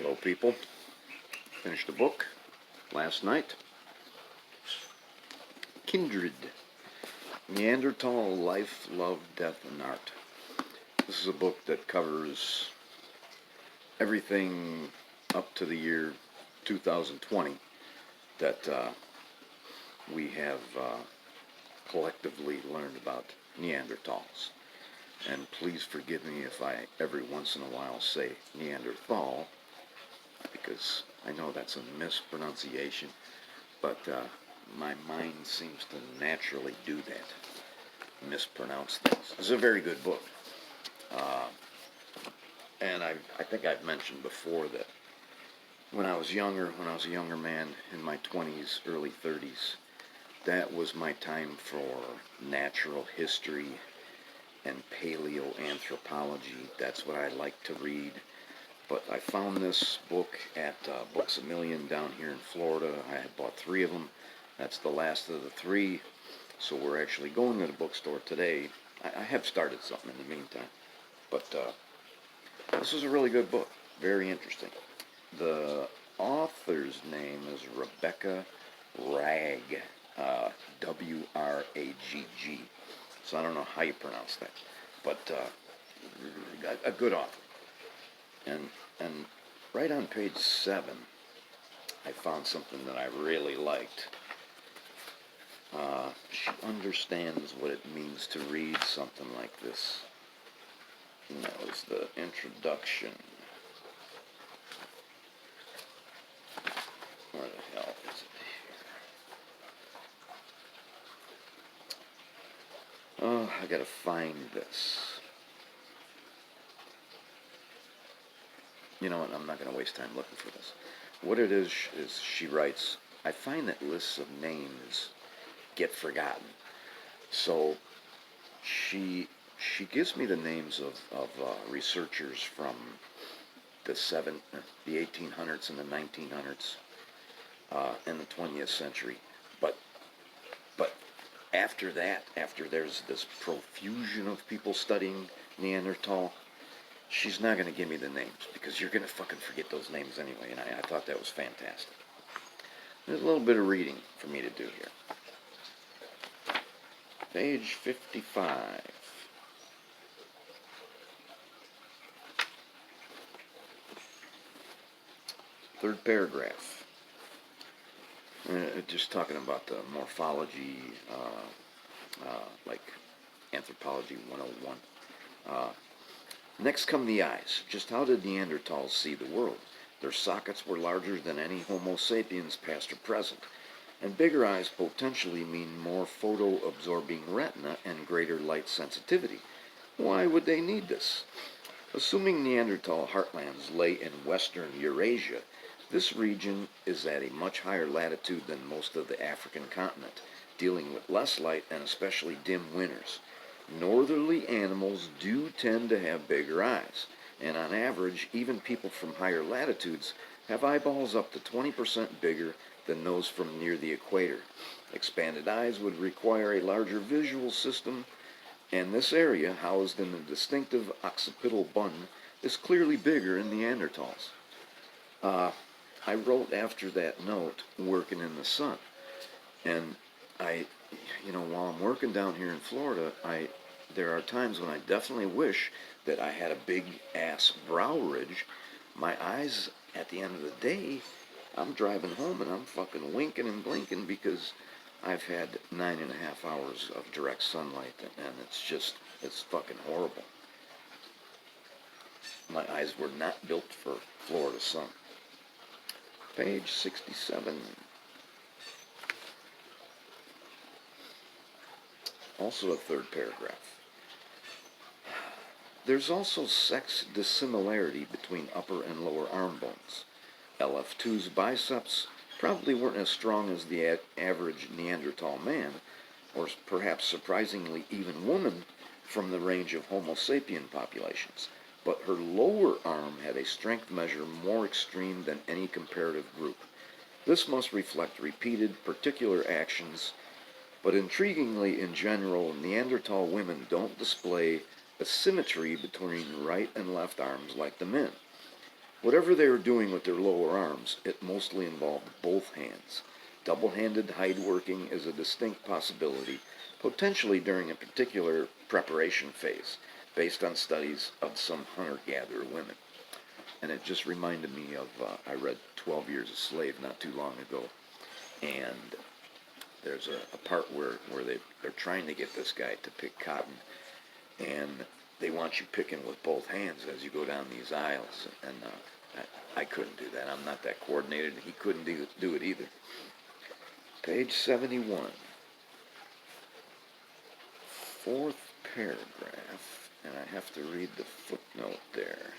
Hello, people. Finished a book last night. Kindred Neanderthal Life, Love, Death, and Art. This is a book that covers everything up to the year 2020 that we have collectively learned about Neanderthals. And please forgive me if I every once in a while say Neanderthal, because I know that's a mispronunciation, but my mind seems to naturally do that, mispronounce things. It's a very good book. And I think I've mentioned before that when I was a younger man in my 20s, early 30s, that was my time for natural history and paleoanthropology. That's what I like to read. But I found this book at Books A Million down here in Florida. I had bought 3 of them. That's the last of the 3. So we're actually going to the bookstore today. I have started something in the meantime. But this is a really good book. Very interesting. The author's name is Rebecca Wragg. W-R-A-G-G. So I don't know how you pronounce that. But a good author. And right on page 7, I found something that I really liked. She understands what it means to read something like this. And that was the introduction. Where the hell is it here? Oh, I gotta find this. You know what, I'm not going to waste time looking for this. What it is she writes, I find that lists of names get forgotten. So she gives me the names of researchers from the 1800s and the 1900s and the 20th century. But after that, after there's this profusion of people studying Neanderthal, she's not going to give me the names, because you're going to fucking forget those names anyway, and I thought that was fantastic. There's a little bit of reading for me to do here. Page 55. Third paragraph. Just talking about the morphology, like Anthropology 101. Next come the eyes. Just how did Neanderthals see the world? Their sockets were larger than any Homo sapiens past or present, and bigger eyes potentially mean more photo-absorbing retina and greater light sensitivity. Why would they need this? Assuming Neanderthal heartlands lay in western Eurasia, this region is at a much higher latitude than most of the African continent, dealing with less light and especially dim winters. Northerly animals do tend to have bigger eyes, and on average, even people from higher latitudes have eyeballs up to 20% bigger than those from near the equator. Expanded eyes would require a larger visual system, and this area, housed in the distinctive occipital bun, is clearly bigger in Neanderthals. I wrote after that note, working in the sun, and while I'm working down here in Florida, there are times when I definitely wish that I had a big-ass brow ridge. My eyes, at the end of the day, I'm driving home and I'm fucking winking and blinking because I've had 9.5 hours of direct sunlight, and it's fucking horrible. My eyes were not built for Florida sun. Page 67. Also a third paragraph. There's also sex dissimilarity between upper and lower arm bones. LF2's biceps probably weren't as strong as the average Neanderthal man, or perhaps surprisingly even woman, from the range of Homo sapien populations, but her lower arm had a strength measure more extreme than any comparative group. This must reflect repeated particular actions, but intriguingly, in general, Neanderthal women don't display asymmetry between right and left arms like the men. Whatever they were doing with their lower arms, it mostly involved both hands. Double-handed hide working is a distinct possibility, potentially during a particular preparation phase, based on studies of some hunter-gatherer women. And it just reminded me of, I read 12 Years a Slave not too long ago, and there's a part where they're trying to get this guy to pick cotton, and they want you picking with both hands as you go down these aisles, and I couldn't do that. I'm not that coordinated. He couldn't do it either. Page 71, fourth paragraph, and I have to read the footnote there.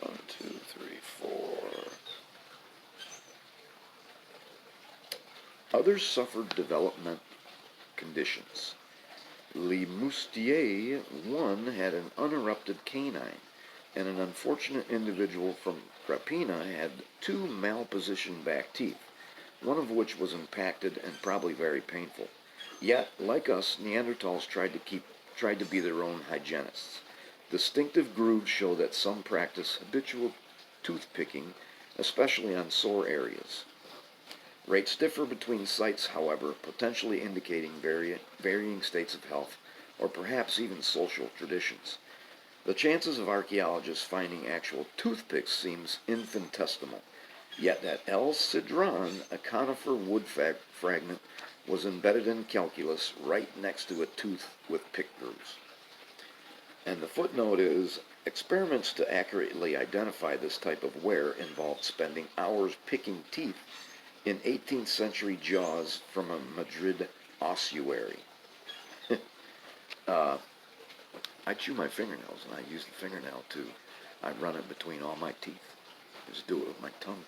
1, 2, 3, 4. Others suffered development conditions. Le Moustier, one, had an unerupted canine, and an unfortunate individual from Crapina had 2 malpositioned back teeth, one of which was impacted and probably very painful. Yet, like us, Neanderthals tried to be their own hygienists. Distinctive grooves show that some practice habitual tooth picking, especially on sore areas. Rates differ between sites, however, potentially indicating varying states of health, or perhaps even social traditions. The chances of archaeologists finding actual toothpicks seems infinitesimal, yet at El Cedron, a conifer wood fragment was embedded in calculus right next to a tooth with pick grooves. And the footnote is, experiments to accurately identify this type of wear involved spending hours picking teeth in 18th century jaws from a Madrid ossuary. I chew my fingernails, and I use the fingernail too. I run it between all my teeth. Just do it with my tongue.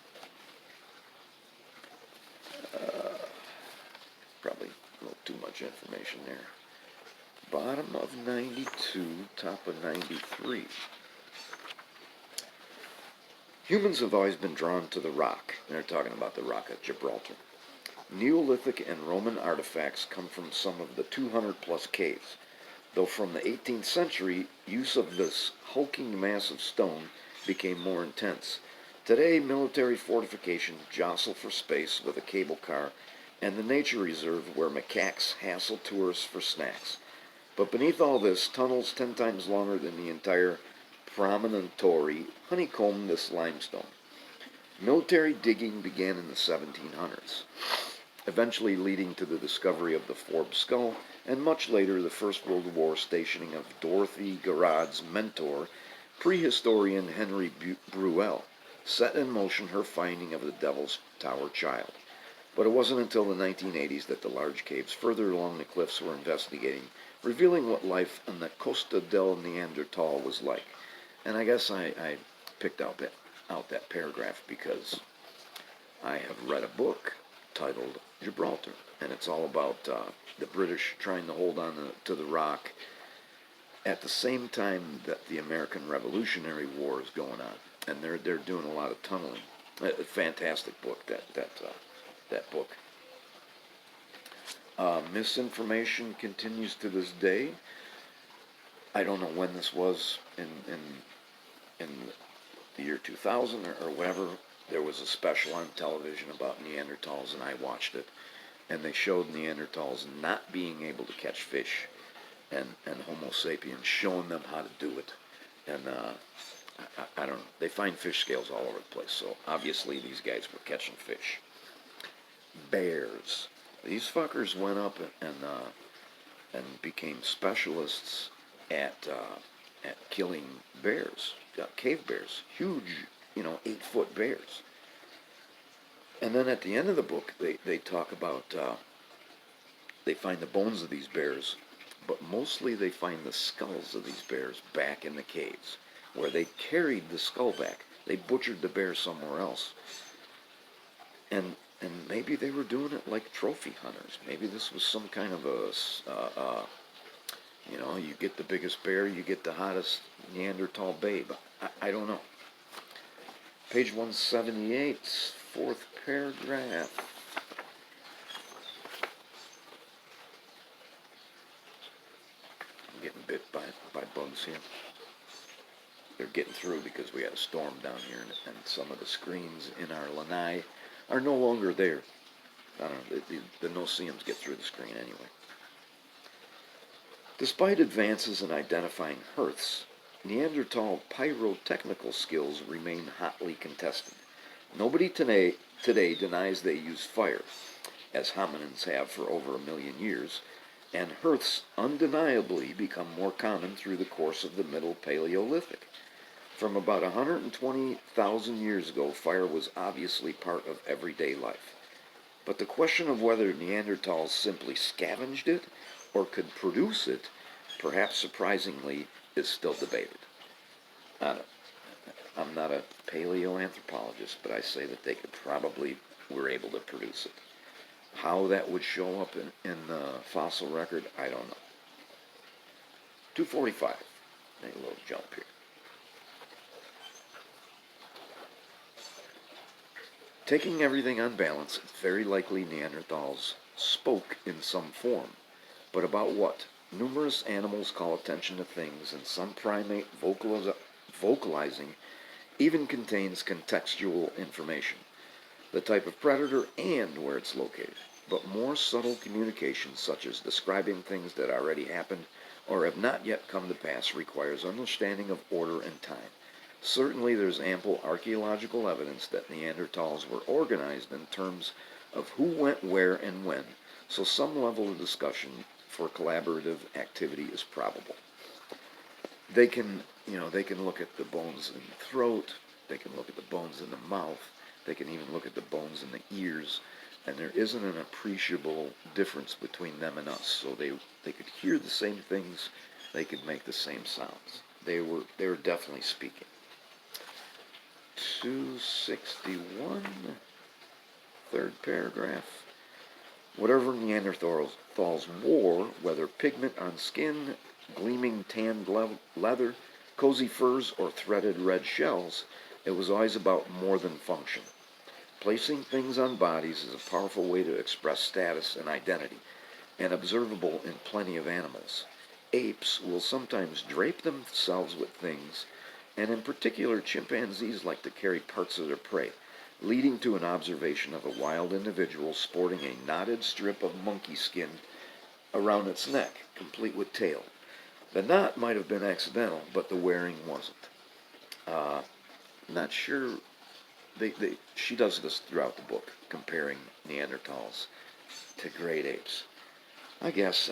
Probably a little too much information there. Bottom of 92, top of 93. Humans have always been drawn to the rock. They're talking about the rock at Gibraltar. Neolithic and Roman artifacts come from some of the 200-plus caves, though from the 18th century, use of this hulking mass of stone became more intense. Today, military fortifications jostle for space with a cable car and the nature reserve where macaques hassle tourists for snacks. But beneath all this, tunnels 10 times longer than the entire promontory honeycomb this limestone. Military digging began in the 1700s, eventually leading to the discovery of the Forbes skull, and much later the First World War stationing of Dorothy Garrod's mentor, prehistorian Henry Bruel, set in motion her finding of the Devil's Tower child. But it wasn't until the 1980s that the large caves further along the cliffs were investigating, revealing what life on the Costa del Neanderthal was like. And I guess I picked out that paragraph because I have read a book titled Gibraltar, and it's all about the British trying to hold on to the rock at the same time that the American Revolutionary War is going on, and they're doing a lot of tunneling. A fantastic book, that book. Misinformation continues to this day. I don't know when this was in the year 2000 or whatever. There was a special on television about Neanderthals, and I watched it. And they showed Neanderthals not being able to catch fish, and Homo sapiens showing them how to do it. And I don't know. They find fish scales all over the place, so obviously these guys were catching fish. Bears. These fuckers went up and became specialists at killing bears, cave bears, huge, 8-foot bears. And then at the end of the book, they talk about, they find the bones of these bears, but mostly they find the skulls of these bears back in the caves, where they carried the skull back. They butchered the bear somewhere else. And maybe they were doing it like trophy hunters. Maybe this was some kind of you get the biggest bear, you get the hottest Neanderthal babe. I don't know. Page 178, fourth paragraph. I'm getting bit by bugs here. they're getting through because we had a storm down here, and some of the screens in our lanai are no longer there. I don't know, the no-see-ums get through the screen anyway. Despite advances in identifying hearths, Neanderthal pyrotechnical skills remain hotly contested. Nobody today denies they use fire, as hominins have for over 1,000,000 years, and hearths undeniably become more common through the course of the Middle Paleolithic. From about 120,000 years ago, fire was obviously part of everyday life. But the question of whether Neanderthals simply scavenged it or could produce it, perhaps surprisingly, is still debated. I'm not a paleoanthropologist, but I say that they could probably were able to produce it. How that would show up in the fossil record, I don't know. 245. Make a little jump here. Taking everything on balance, it's very likely Neanderthals spoke in some form. But about what? Numerous animals call attention to things, and some primate vocalizing even contains contextual information, the type of predator and where it's located. But more subtle communication, such as describing things that already happened or have not yet come to pass, requires understanding of order and time. Certainly there's ample archaeological evidence that Neanderthals were organized in terms of who went where and when, so some level of discussion for collaborative activity is probable. They can look at the bones in the throat, they can look at the bones in the mouth, they can even look at the bones in the ears, and there isn't an appreciable difference between them and us. So they could hear the same things, they could make the same sounds. They were definitely speaking. 261, third paragraph. Whatever Neanderthals wore, whether pigment on skin, gleaming tanned leather, cozy furs, or threaded red shells, it was always about more than function. Placing things on bodies is a powerful way to express status and identity, and observable in plenty of animals. Apes will sometimes drape themselves with things, and in particular chimpanzees like to carry parts of their prey, leading to an observation of a wild individual sporting a knotted strip of monkey skin around its neck, complete with tail. The knot might have been accidental, but the wearing wasn't. Not sure. She does this throughout the book, comparing Neanderthals to great apes. I guess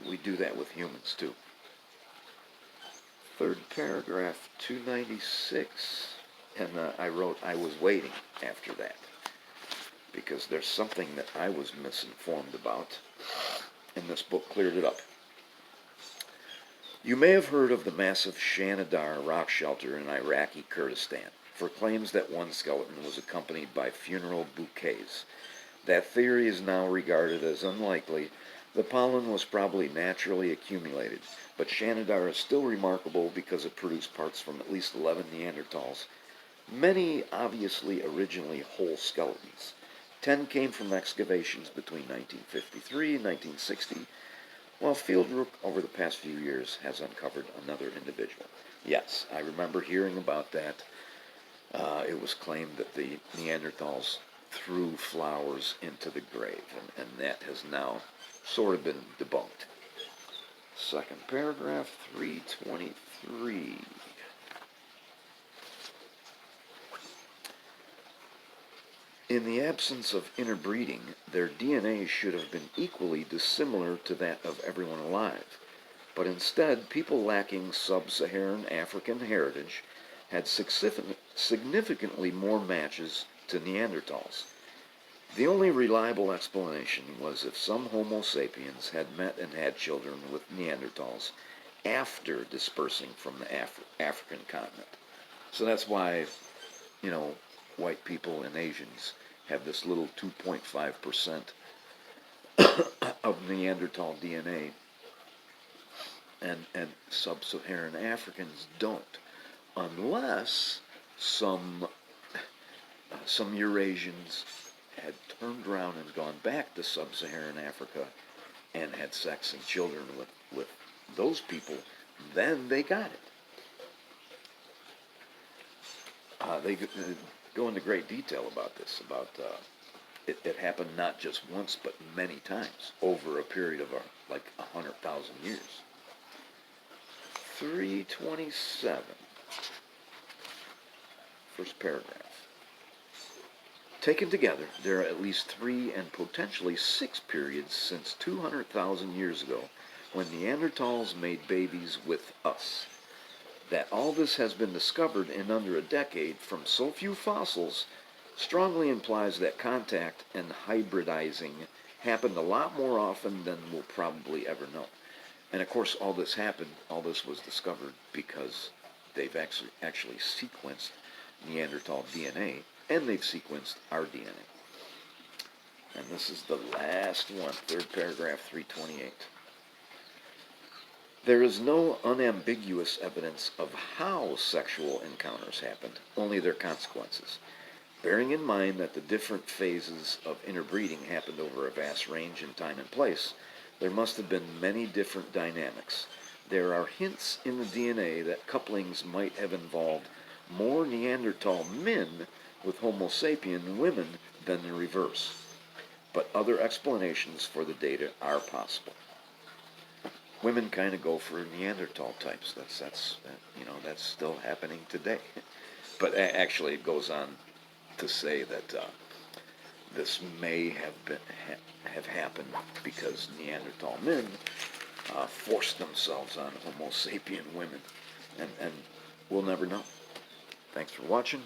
we do that with humans too. Third paragraph, 296, and I wrote, I was waiting after that, because there's something that I was misinformed about, and this book cleared it up. You may have heard of the massive Shanidar rock shelter in Iraqi Kurdistan, for claims that one skeleton was accompanied by funeral bouquets. That theory is now regarded as unlikely. The pollen was probably naturally accumulated, but Shanidar is still remarkable because it produced parts from at least 11 Neanderthals, many obviously originally whole skeletons. 10 came from excavations between 1953 and 1960, while fieldwork over the past few years has uncovered another individual. Yes, I remember hearing about that. It was claimed that the Neanderthals threw flowers into the grave, and that has now sort of been debunked. Second paragraph, 323. In the absence of interbreeding, their DNA should have been equally dissimilar to that of everyone alive. But instead, people lacking sub-Saharan African heritage had significantly more matches to Neanderthals. The only reliable explanation was if some Homo sapiens had met and had children with Neanderthals after dispersing from the African continent. So that's why, white people and Asians have this little 2.5% of Neanderthal DNA, and sub-Saharan Africans don't, unless some Eurasians had turned around and gone back to sub-Saharan Africa and had sex and children with those people, then they got it. They go into great detail about this, about it happened not just once, but many times over a period of like 100,000 years. 327, first paragraph. Taken together, there are at least 3 and potentially 6 periods since 200,000 years ago when Neanderthals made babies with us. That all this has been discovered in under a decade from so few fossils strongly implies that contact and hybridizing happened a lot more often than we'll probably ever know. And of course, all this was discovered because they've actually sequenced Neanderthal DNA, and they've sequenced our DNA. And this is the last one, third paragraph, 328. There is no unambiguous evidence of how sexual encounters happened, only their consequences. Bearing in mind that the different phases of interbreeding happened over a vast range in time and place, there must have been many different dynamics. There are hints in the DNA that couplings might have involved more Neanderthal men with Homo sapien women than the reverse. But other explanations for the data are possible. Women kind of go for Neanderthal types. That's still happening today. But actually, it goes on to say that this may have happened because Neanderthal men forced themselves on Homo sapien women, and we'll never know. Thanks for watching.